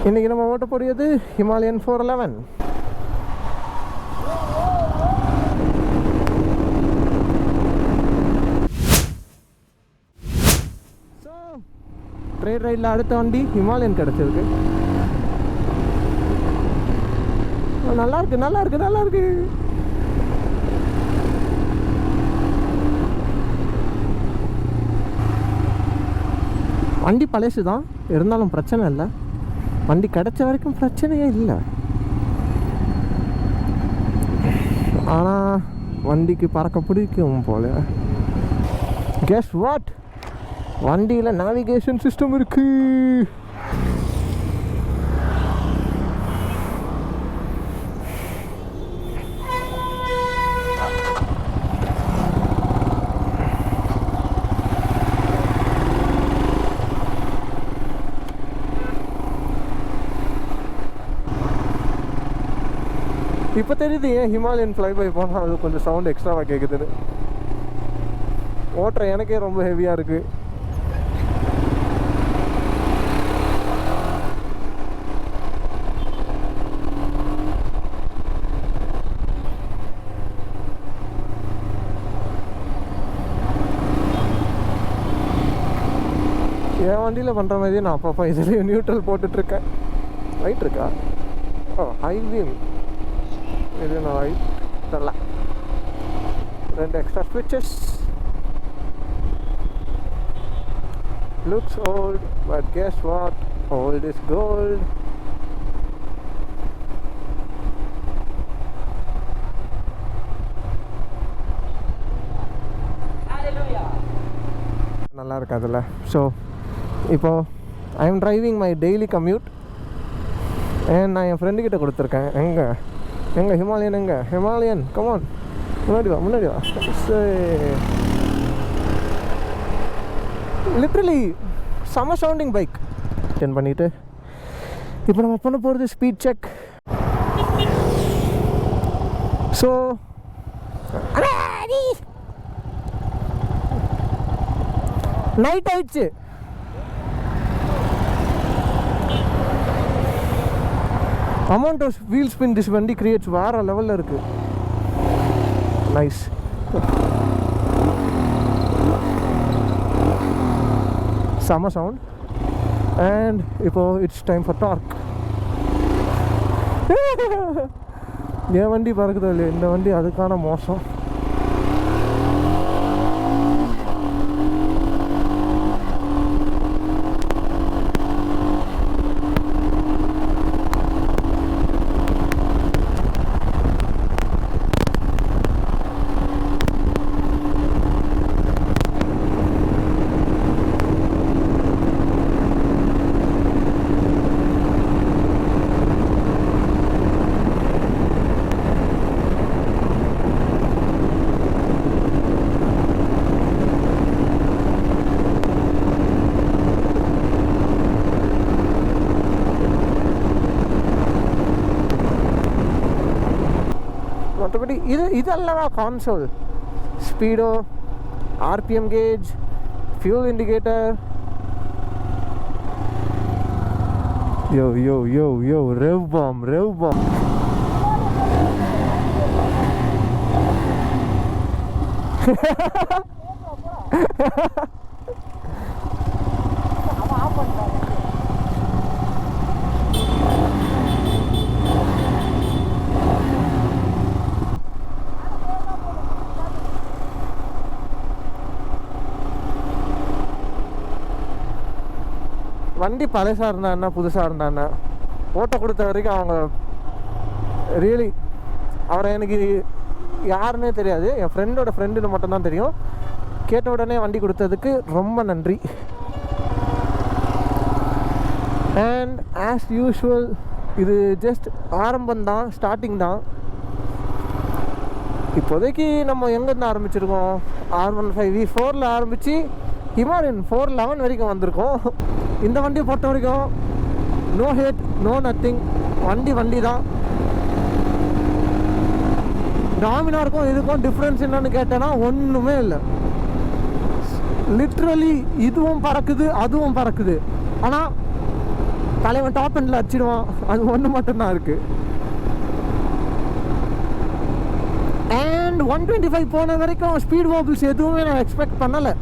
இன்றைக்கி நம்ம ஓட்ட போகிறது ஹிமாலயன் 411. ஸோ ட்ரெயின் ரைடில் அடுத்த வண்டி ஹிமாலயன் கிடச்சிருக்கு. நல்லா இருக்கு. வண்டி பழசு தான், இருந்தாலும் பிரச்சனை இல்லை. வண்டி கிடைச்ச வரைக்கும் பிரச்சனையே இல்லை. ஆனால் வண்டிக்கு பறக்க பிடிக்கும் போல. கெஸ் வாட், வண்டியில் நேவிகேஷன் சிஸ்டம் இருக்கு. இப்போ தெரியுது ஏன் ஹிமாலயன் ஃப்ளைபை போனால் அது கொஞ்சம் சவுண்ட் எக்ஸ்ட்ராவாக கேட்குதுன்னு. ஓட்டுற எனக்கே ரொம்ப ஹெவியாக இருக்குது. என் வண்டியில் பண்ணுற மாதிரியே நான் அப்பப்போ இதுலேயும் நியூட்ரல் போட்டுட்ருக்கேன். ரைட் இருக்கா? ஓ, ஹை வீம் இது நான் ரைட் தரலாம். 2 எக்ஸ்ட்ரா ஸ்விட்சஸ். Looks old but guess what, old is gold. நல்லா இருக்காதுல்ல. ஸோ இப்போது I am driving my daily commute. நான் என் ஃப்ரெண்டுக்கிட்ட கொடுத்துருக்கேன். எங்கே ஹிமாலயன் கமான், முன்னாடி வா. லிட்ரலி செம சவுண்டிங் பைக். டென் பண்ணிவிட்டு இப்போ நம்ம பண்ண போகிறது ஸ்பீட் செக். ஸோ நைட் ஆயிடுச்சு. amount of wheel spin this வண்டி creates வேற லெவலில் இருக்குது. நைஸ். செம சவுண்ட். அண்ட் இப்போது இட்ஸ் டைம் ஃபார் டார்க். என் வண்டி பறக்குதோ இல்லையா, இந்த வண்டி அதுக்கான மோசம். மற்றபடி இது அல்லவா console. Speedo, RPM gauge, fuel indicator. யோ ரெவ் பாம். வண்டி பழசாக இருந்தான்னா புதுசாக இருந்தான்னா ஓட்ட கொடுத்த வரைக்கும் அவங்க ரியலி அவரை எனக்கு யாருன்னே தெரியாது. என் ஃப்ரெண்டோட ஃப்ரெண்டுன்னு மட்டும்தான் தெரியும். கேட்ட உடனே வண்டி கொடுத்ததுக்கு ரொம்ப நன்றி. அண்ட் ஆஸ் யூஷுவல் இது ஜஸ்ட் ஆரம்பம்தான், ஸ்டார்டிங் தான். இப்போதைக்கு நம்ம எங்கேருந்து ஆரம்பிச்சிருக்கோம், R15 V4 ஆரம்பித்து ஹிமாலயன் 411 வரைக்கும் வந்திருக்கோம். இந்த வண்டியை பொறுத்த வரைக்கும் நோ ஹேட் நோ நத்திங். வண்டி தான். டாமினாருக்கும் இதுக்கும் டிஃப்ரென்ஸ் என்னன்னு கேட்டேன்னா ஒன்றுமே இல்லை. லிட்ரலி இதுவும் பறக்குது அதுவும் பறக்குது. ஆனால் தலைவன் டாப் எண்டில் அடிச்சிடுவான். அது ஒன்று மட்டும்தான் இருக்குது. அண்ட் 125 போன வரைக்கும் ஸ்பீட் வாபிள்ஸ் எதுவுமே நான் எக்ஸ்பெக்ட் பண்ணலை,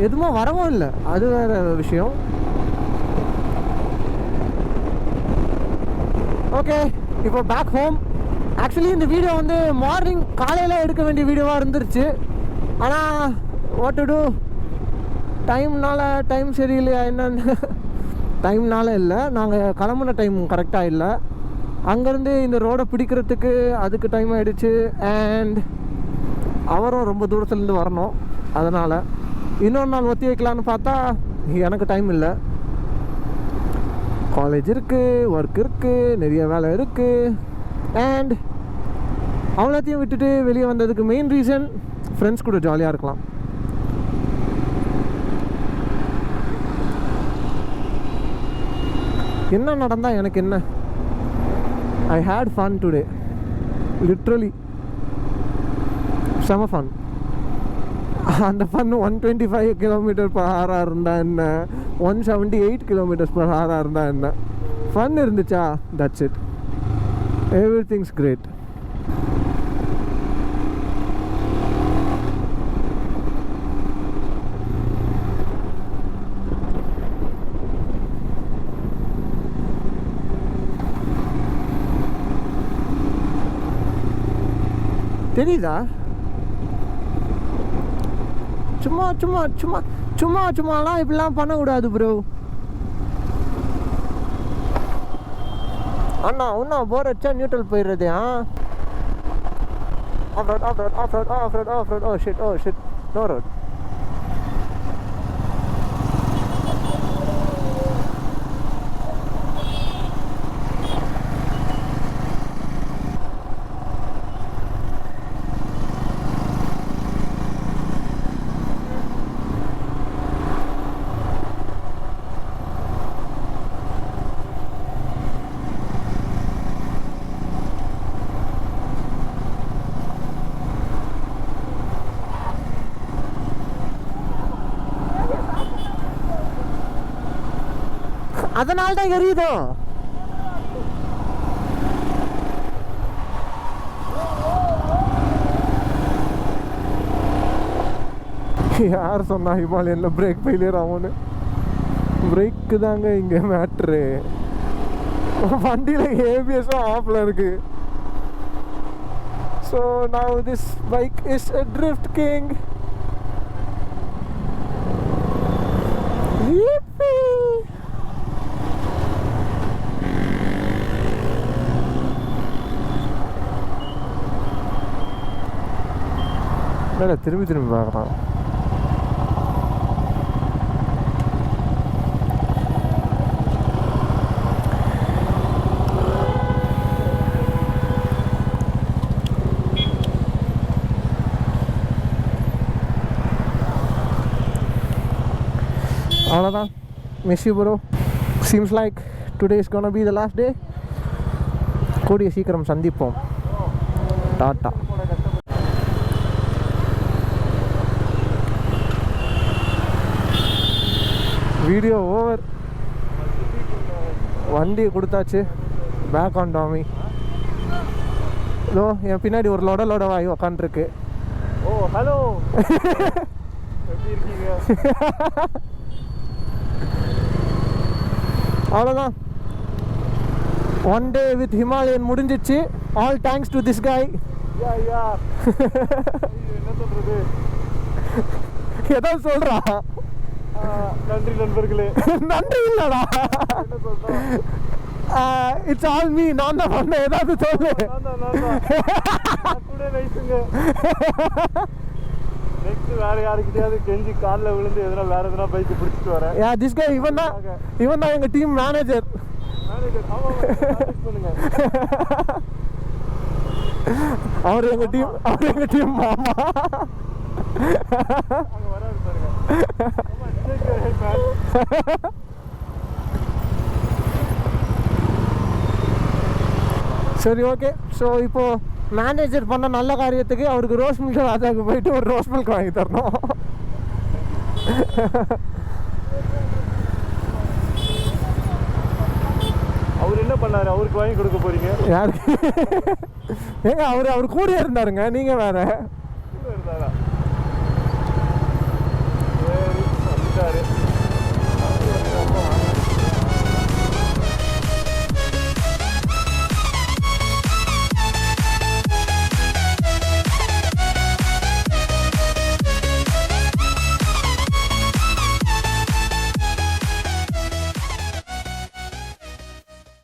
எதுவும் வரவும் இல்லை. அது வேறு விஷயம். ஓகே, இப்போ பேக் ஹோம். ஆக்சுவலி இந்த வீடியோ வந்து மார்னிங் காலையில் எடுக்க வேண்டிய வீடியோவாக இருந்துருச்சு. ஆனால் வாட் டு டூ, டைம் சரியில்லையா என்னன்னு டைம்னால இல்லை, நாங்கள் கிளம்புன டைம் கரெக்டாக இல்லை. அங்கேருந்து இந்த ரோடை பிடிக்கிறதுக்கு அதுக்கு டைம் ஆகிடுச்சு. அண்ட் அவரும் ரொம்ப தூரத்துலேருந்து வரணும். அதனால் இன்னொரு நாள் ஒத்தி வைக்கலான்னு பார்த்தா எனக்கு டைம் இல்லை. காலேஜ் இருக்குது, ஒர்க் இருக்குது, நிறைய வேலை இருக்குது. அண்ட் அவ்வளோத்தையும் விட்டுட்டு வெளியே வந்ததுக்கு மெயின் ரீசன் ஃப்ரெண்ட்ஸ் கூட ஜாலியாக இருக்கலாம். என்ன நடந்தால் எனக்கு என்ன, ஐ ஹேட் ஃபன் டுடே, லிட்ரலி செம ஃபன். அந்த ஃபன் 125 km/h இருந்தால் என்ன, 178 km/h இருந்தால் என்ன, ஃபன் இருந்துச்சா, தட்ஸ் இட். Everything's great. தெரியுதா? சும்மாலாம் இப்படிலாம் பண்ணக்கூடாது ப்ரோ. அண்ணா இன்னும் போர் வச்சா நியூட்ரல் போயிடுறது. Off road. Oh shit no road. அதனால தான் எரியுதோ. யார் சொன்னா ஹிமாலயன்ல பிரேக் ஃபெயிலியர் ஆகும்னு? பிரேக்கு தாங்க இங்கே மேட்ரு. வண்டியில் ஏபிஎஸும் ஆஃப்ல இருக்கு. So now this bike is a drift king. திரும்பி பார்க்குறான். அவ்வளோதான். Miss you bro. Seems like today is gonna be the last day. கூடிய சீக்கிரம் சந்திப்போம். டாட்டா. Video over. வண்டியை கொடுத்தாச்சு. Back on Tommy. இதோ என் பின்னாடி ஒரு லொட வாங்கி உக்காந்துருக்கு. ஓ ஹலோ, எப்படி இருக்கீங்க? அவ்வளோதான். ஒன் டே வித் ஹிமாலயன் முடிஞ்சிச்சு. ஆல் தேங்க்ஸ் டு திஸ் காய். என்ன சொல்றது, ஏதாவது சொல்றா? நன்றி நண்பர்களே. நன்றி இல்லடா, இட்ஸ் ஆல் மீ. நான் தான் பண்ண. ஏதாவது சொல்லு. கூட வைசுங்க. நெக்ஸ்ட் வேற யாருக்கிட்டயாவது கெஞ்சி காலில் விழுந்து எதனா வேற எதனா பைக்கு பிடிச்சிட்டு வரேன். யா திஸ் கை இவன் தான் எங்க டீம் மேனேஜர். பண்ணுங்க. அவர் எங்க டீம் மாமா. அங்க வராரு பாருங்க. சரி ஓகே. ஸோ இப்போது மேனேஜர் பண்ண நல்ல காரியத்துக்கு அவருக்கு ரோஸ் மில்க் ராஜாவுக்கு போயிட்டு ஒரு ரோஸ் மில்க் வாங்கி தரணும். அவர் என்ன பண்ணாரு? அவருக்கு வாங்கி கொடுக்க போறீங்க? யாருக்கு? ஏங்க அவர் கூட இருந்தாருங்க, நீங்கள் வேற.